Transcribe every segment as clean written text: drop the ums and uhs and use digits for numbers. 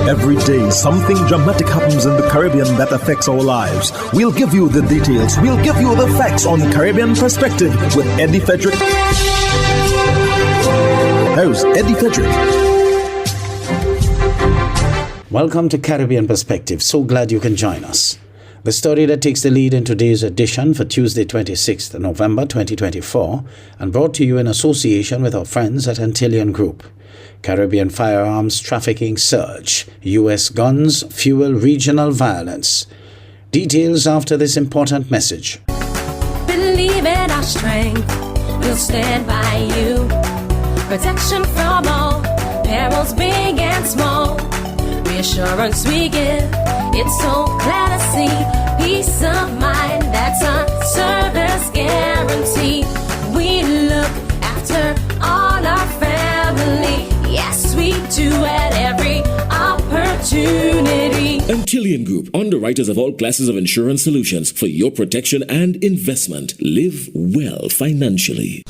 Every day, something dramatic happens in the Caribbean that affects our lives. We'll give you the details. We'll give you the facts on Caribbean Perspective with Eddie Frederick. Here's Eddie Frederick. Welcome to Caribbean Perspective. So glad you can join us. The story that takes the lead in today's edition for Tuesday, 26th November 2024, and brought to you in association with our friends at Antillean Group. Caribbean firearms trafficking surge, U.S. guns fuel regional violence. Details after this important message. Believe in our strength, we'll stand by you. Protection from all, perils big and small. Reassurance we give, it's so clear to see. Peace of mind, that's a service guarantee. We look after all our family. Yes, we do at every opportunity. Antillean Group, underwriters of all classes of insurance solutions for your protection and investment. Live well financially.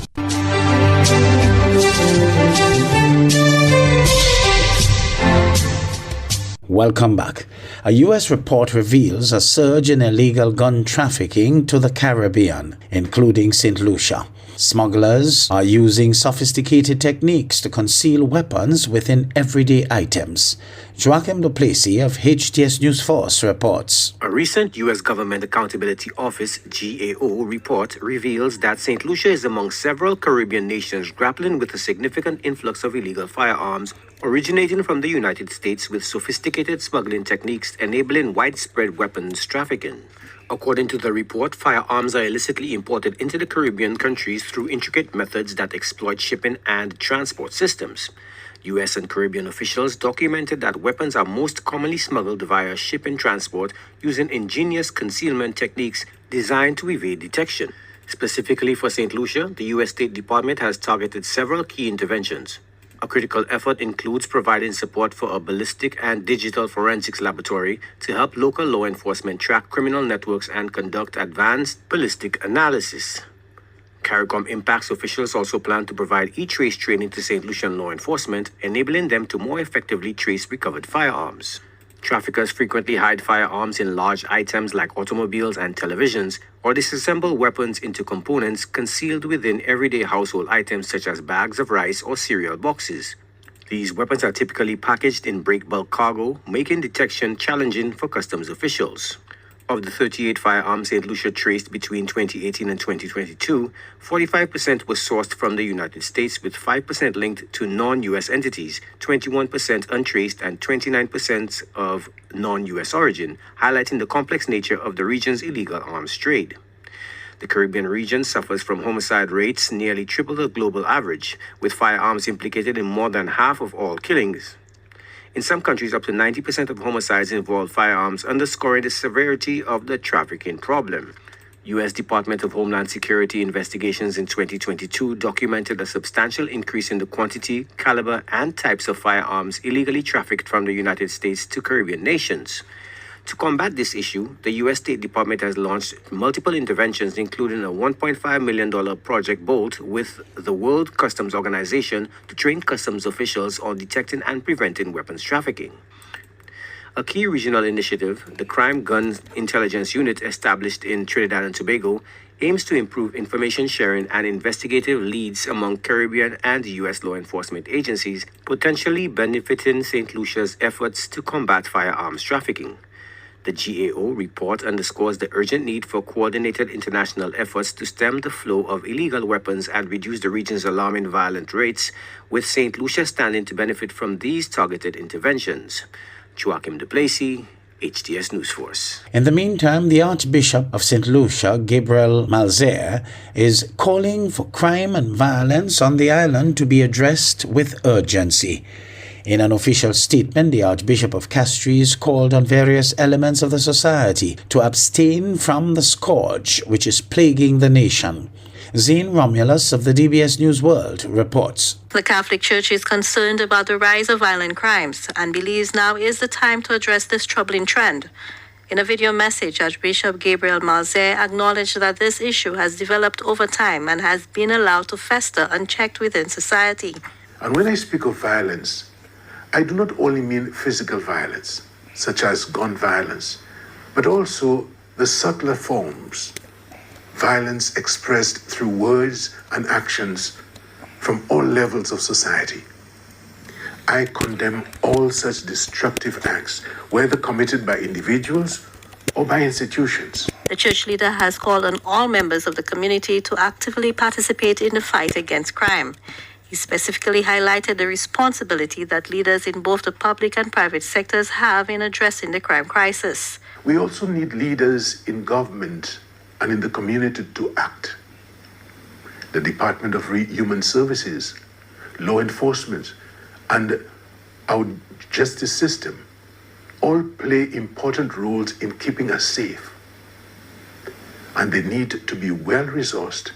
Welcome back. A U.S. report reveals a surge in illegal gun trafficking to the Caribbean, including St. Lucia. Smugglers are using sophisticated techniques to conceal weapons within everyday items. Joachim Duplessis of HTS News Force reports. A recent U.S. Government Accountability Office GAO report reveals that St. Lucia is among several Caribbean nations grappling with a significant influx of illegal firearms originating from the United States with sophisticated smuggling techniques enabling widespread weapons trafficking. According to the report, firearms are illicitly imported into the Caribbean countries through intricate methods that exploit shipping and transport systems. U.S. and Caribbean officials documented that weapons are most commonly smuggled via ship and transport using ingenious concealment techniques designed to evade detection. Specifically for St. Lucia, the U.S. State Department has targeted several key interventions. A critical effort includes providing support for a ballistic and digital forensics laboratory to help local law enforcement track criminal networks and conduct advanced ballistic analysis. CARICOM Impacts officials also plan to provide e-trace training to St. Lucian law enforcement, enabling them to more effectively trace recovered firearms. Traffickers frequently hide firearms in large items like automobiles and televisions, or disassemble weapons into components concealed within everyday household items such as bags of rice or cereal boxes. These weapons are typically packaged in break-bulk cargo, making detection challenging for customs officials. Of the 38 firearms St. Lucia traced between 2018 and 2022, 45% was sourced from the United States, with 5% linked to non-U.S. entities, 21% untraced, and 29% of non-U.S. origin, highlighting the complex nature of the region's illegal arms trade. The Caribbean region suffers from homicide rates nearly triple the global average, with firearms implicated in more than half of all killings. In some countries, up to 90% of homicides involve firearms, underscoring the severity of the trafficking problem. U.S. Department of Homeland Security investigations in 2022 documented a substantial increase in the quantity, caliber, and types of firearms illegally trafficked from the United States to Caribbean nations. To combat this issue, the U.S. State Department has launched multiple interventions, including a $1.5 million Project Bolt with the World Customs Organization to train customs officials on detecting and preventing weapons trafficking. A key regional initiative, the Crime Gun Intelligence Unit established in Trinidad and Tobago, aims to improve information sharing and investigative leads among Caribbean and U.S. law enforcement agencies, potentially benefiting St. Lucia's efforts to combat firearms trafficking. The GAO report underscores the urgent need for coordinated international efforts to stem the flow of illegal weapons and reduce the region's alarming violent rates, with St. Lucia standing to benefit from these targeted interventions. Joachim Duplessis, HTS News Force. In the meantime, the Archbishop of St. Lucia, Gabriel Malzer, is calling for crime and violence on the island to be addressed with urgency. In an official statement, the Archbishop of Castries called on various elements of the society to abstain from the scourge which is plaguing the nation. Zane Romulus of the DBS News World reports. The Catholic Church is concerned about the rise of violent crimes and believes now is the time to address this troubling trend. In a video message, Archbishop Gabriel Malzer acknowledged that this issue has developed over time and has been allowed to fester unchecked within society. And when I speak of violence, I do not only mean physical violence, such as gun violence, but also the subtler forms, violence expressed through words and actions from all levels of society. I condemn all such destructive acts, whether committed by individuals or by institutions. The church leader has called on all members of the community to actively participate in the fight against crime. He specifically highlighted the responsibility that leaders in both the public and private sectors have in addressing the crime crisis. We also need leaders in government and in the community to act. The Department of Human Services, law enforcement, and our justice system all play important roles in keeping us safe. And they need to be well-resourced,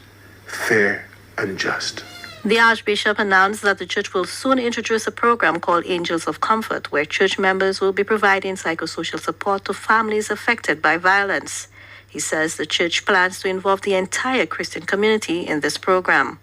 fair, and just. The Archbishop announced that the church will soon introduce a program called Angels of Comfort, where church members will be providing psychosocial support to families affected by violence. He says the church plans to involve the entire Christian community in this program.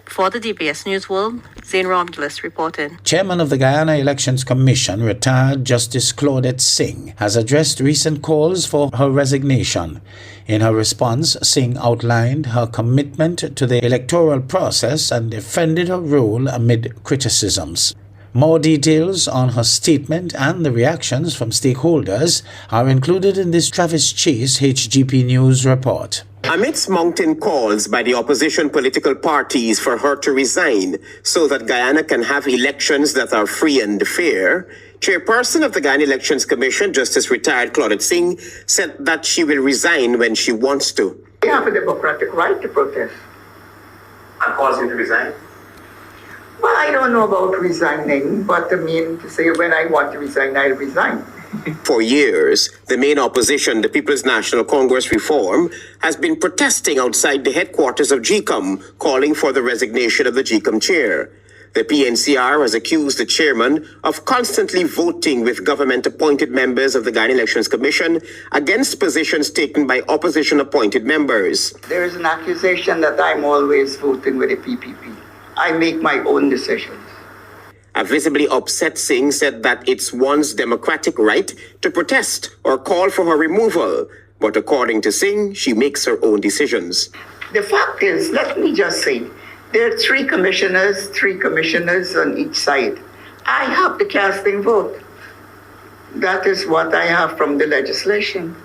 For the DBS News World, Zane Romulus reporting. Chairman of the Guyana Elections Commission, retired Justice Claudette Singh, has addressed recent calls for her resignation. In her response, Singh outlined her commitment to the electoral process and defended her role amid criticisms. More details on her statement and the reactions from stakeholders are included in this Travis Chase HGP News report. Amidst mounting calls by the opposition political parties for her to resign so that Guyana can have elections that are free and fair, Chairperson of the Guyana Elections Commission, Justice retired Claudette Singh, said that she will resign when she wants to. We have a democratic right to protest. And causing to resign? Well, I don't know about resigning, but I mean to say when I want to resign, I'll resign. For years, the main opposition, the People's National Congress Reform, has been protesting outside the headquarters of GCOM, calling for the resignation of the GCOM chair. The PNCR has accused the chairman of constantly voting with government-appointed members of the Guyana Elections Commission against positions taken by opposition-appointed members. There is an accusation that I'm always voting with the PPP. I make my own decisions. A visibly upset Singh said that it's one's democratic right to protest or call for her removal. But according to Singh, she makes her own decisions. The fact is, let me just say, there are three commissioners on each side. I have the casting vote. That is what I have from the legislation.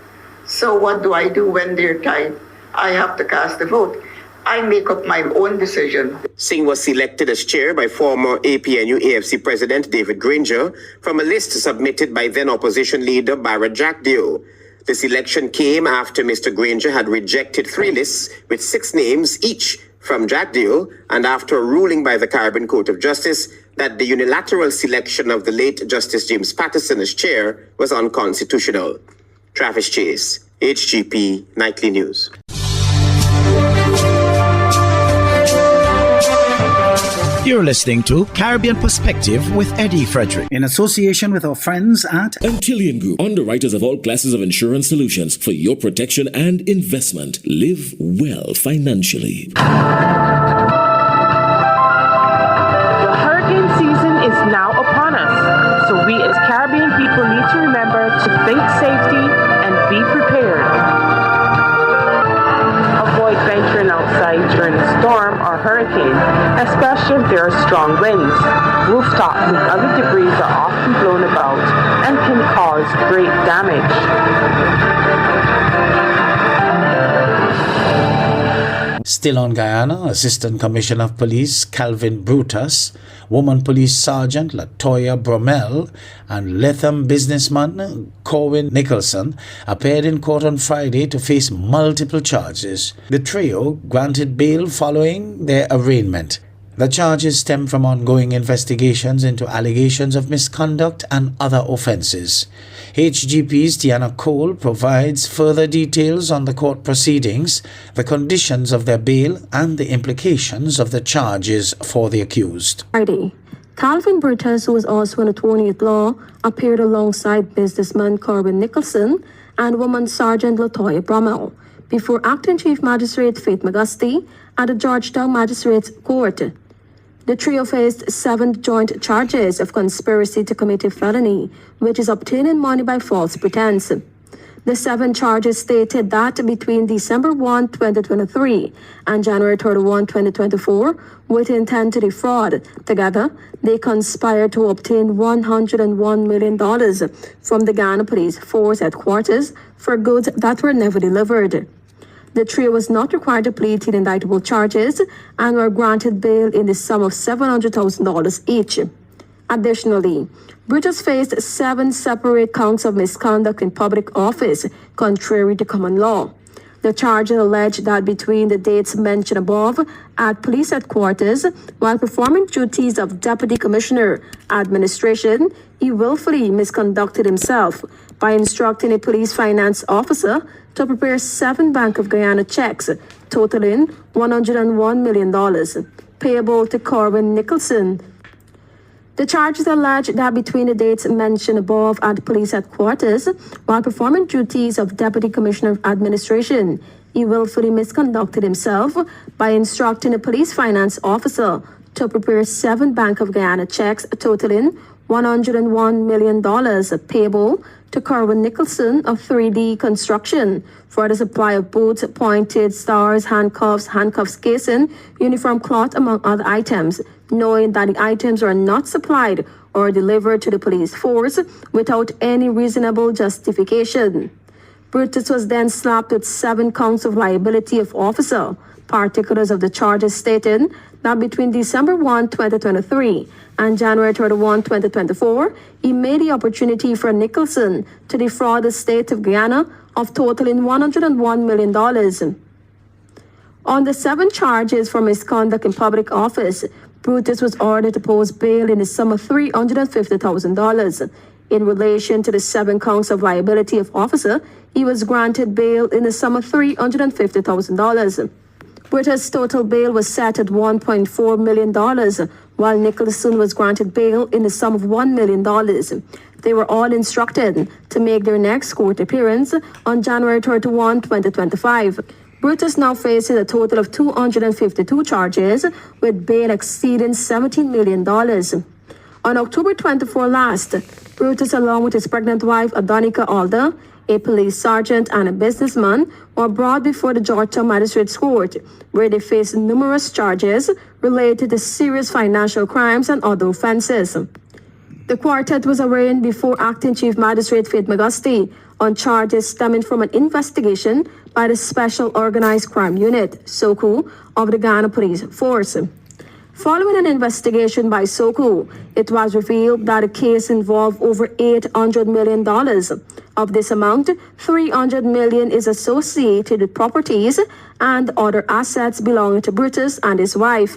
So what do I do when they're tied? I have to cast the vote. I make up my own decision. Singh was selected as chair by former APNU AFC President David Granger from a list submitted by then opposition leader Barra Jackdew. This election came after Mr. Granger had rejected 3 lists with 6 names each from Jackdew, and after a ruling by the Caribbean Court of Justice that the unilateral selection of the late Justice James Patterson as chair was unconstitutional. Travis Chase, HGP Nightly News. You're listening to Caribbean Perspective with Eddie Frederick, in association with our friends at Antillian Group, underwriters of all classes of insurance solutions for your protection and investment. Live well financially. The hurricane season is now upon us, so we as Caribbean people need to remember to think safety and be prepared. Avoid venturing outside during a storm or hurricane, especially if there are strong winds. Rooftops and other debris are often blown about and can cause great damage. Still on Guyana, Assistant Commissioner of Police Calvin Brutus, Woman Police Sergeant Latoya Bromell, and Latham businessman Corwin Nicholson appeared in court on Friday to face multiple charges. The trio granted bail following their arraignment. The charges stem from ongoing investigations into allegations of misconduct and other offences. HGP's Tiana Cole provides further details on the court proceedings, the conditions of their bail, and the implications of the charges for the accused. Friday, Calvin Brutus, who is also an attorney at law, appeared alongside businessman Corwin Nicholson and Woman Sergeant Latoya Bromell before Acting Chief Magistrate Faith McGusty at the Georgetown Magistrates Court. The trio faced 7 joint charges of conspiracy to commit a felony, which is obtaining money by false pretense. The 7 charges stated that between December 1, 2023 and January 31, 2024, with intent to defraud, together, they conspired to obtain $101 million from the Ghana Police Force headquarters for goods that were never delivered. The trio was not required to plead to the indictable charges and were granted bail in the sum of $700,000 each. Additionally, Brutus faced 7 separate counts of misconduct in public office, contrary to common law. The charges allege that between the dates mentioned above at police headquarters, while performing duties of Deputy Commissioner Administration, he willfully misconducted himself by instructing a police finance officer to prepare 7 Bank of Guyana checks totaling $101 million, payable to Corwin Nicholson. The charges allege that between the dates mentioned above at police headquarters, while performing duties of Deputy Commissioner of Administration, he willfully misconducted himself by instructing a police finance officer to prepare 7 Bank of Guyana checks totaling $101 million, payable to Corwin Nicholson of 3D Construction for the supply of boots, pointed stars, handcuffs casing, uniform cloth, among other items, knowing that the items were not supplied or delivered to the police force without any reasonable justification. Brutus was then slapped with 7 counts of liability of officer. Particulars of the charges stated that between December 1, 2023 and January 31, 2024, he made the opportunity for Nicholson to defraud the state of Guyana of totaling $101 million. On the 7 charges for misconduct in public office, Brutus was ordered to post bail in the sum of $350,000. In relation to the 7 counts of liability of officer, he was granted bail in the sum of $350,000. Brutus' total bail was set at $1.4 million, while Nicholson was granted bail in the sum of $1 million. They were all instructed to make their next court appearance on January 31, 2025. Brutus now faces a total of 252 charges, with bail exceeding $17 million. On October 24 last, Brutus, along with his pregnant wife, Adonica Alder, a police sergeant and a businessman, were brought before the Georgetown Magistrates Court, where they faced numerous charges related to serious financial crimes and other offenses. The quartet was arraigned before Acting Chief Magistrate Faith McGusty on charges stemming from an investigation by the Special Organized Crime Unit, SOCU, of the Ghana Police Force. Following an investigation by SOCU, it was revealed that the case involved over $800 million. Of this amount, $300 million is associated with properties and other assets belonging to Brutus and his wife.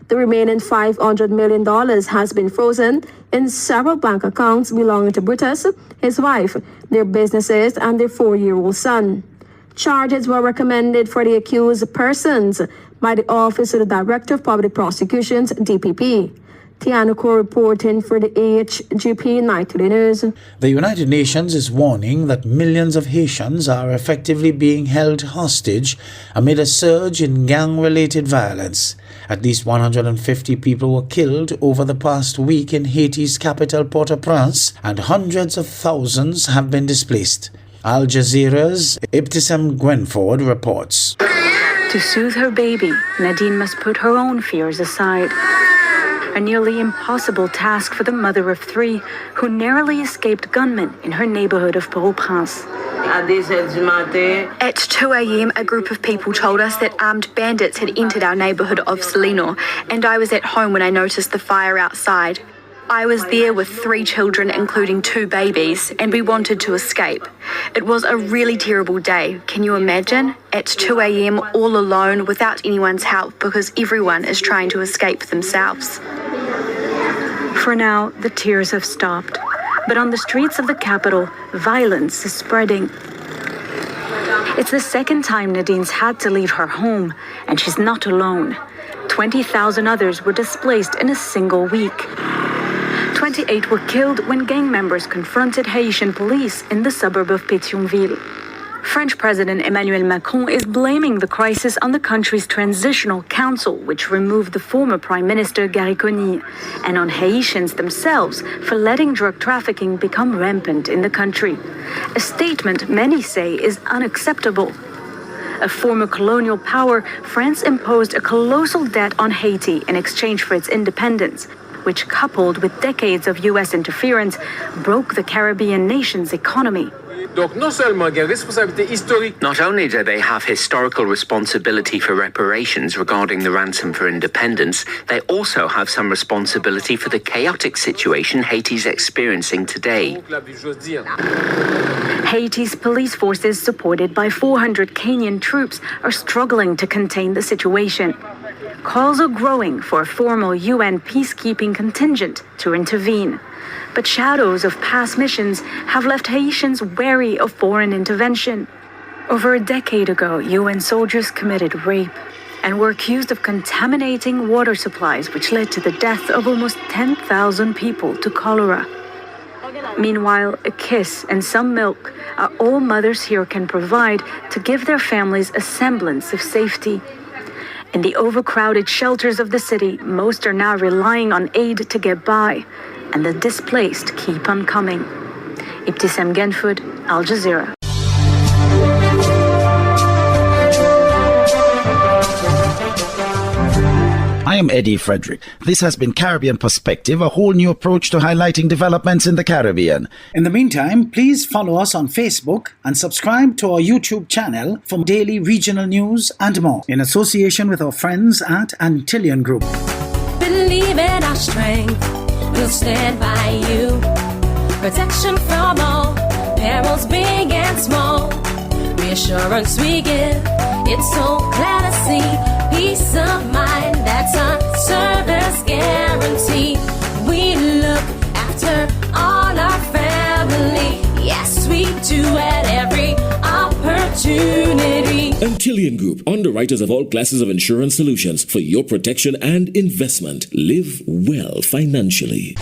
The remaining $500 million has been frozen in several bank accounts belonging to Brutus, his wife, their businesses, and their 4-year-old son. Charges were recommended for the accused persons by the Office of the Director of Public Prosecutions, DPP. Tianuko reporting for the AHGP Nightly News. The United Nations is warning that millions of Haitians are effectively being held hostage amid a surge in gang-related violence. At least 150 people were killed over the past week in Haiti's capital, Port-au-Prince, and hundreds of thousands have been displaced. Al Jazeera's Ibtisam Gwenford reports. To soothe her baby, Nadine must put her own fears aside. A nearly impossible task for the mother of 3 who narrowly escaped gunmen in her neighborhood of Port-au-Prince. At 2 a.m., a group of people told us that armed bandits had entered our neighborhood of Salino, and I was at home when I noticed the fire outside. I was there with 3 children, including 2 babies, and we wanted to escape. It was a really terrible day. Can you imagine? At 2 a.m., all alone, without anyone's help, because everyone is trying to escape themselves. For now, the tears have stopped. But on the streets of the capital, violence is spreading. It's the second time Nadine's had to leave her home, and she's not alone. 20,000 others were displaced in a single week. 28 were killed when gang members confronted Haitian police in the suburb of Pétionville. French President Emmanuel Macron is blaming the crisis on the country's transitional council, which removed the former Prime Minister Gary Conille, and on Haitians themselves for letting drug trafficking become rampant in the country. A statement many say is unacceptable. A former colonial power, France imposed a colossal debt on Haiti in exchange for its independence, which, coupled with decades of U.S. interference, broke the Caribbean nation's economy. Not only do they have historical responsibility for reparations regarding the ransom for independence, they also have some responsibility for the chaotic situation Haiti's experiencing today. Haiti's police forces, supported by 400 Kenyan troops, are struggling to contain the situation. Calls are growing for a formal UN peacekeeping contingent to intervene. But shadows of past missions have left Haitians wary of foreign intervention. Over a decade ago, UN soldiers committed rape and were accused of contaminating water supplies, which led to the death of almost 10,000 people to cholera. Meanwhile, a kiss and some milk are all mothers here can provide to give their families a semblance of safety. In the overcrowded shelters of the city, most are now relying on aid to get by, and the displaced keep on coming. Ibtisam Genfoud, Al Jazeera. I am Eddie Frederick. This has been Caribbean Perspective, a whole new approach to highlighting developments in the Caribbean. In the meantime, please follow us on Facebook and subscribe to our YouTube channel for daily regional news and more, in association with our friends at Antillian Group. Believe in our strength, we'll stand by you. Protection from all perils, big and small. Reassurance we give, it's so glad to see. Peace of mind, that's our service guarantee. We look after all our family. Yes, we do at every opportunity. Antillian Group, underwriters of all classes of insurance solutions for your protection and investment. Live well financially.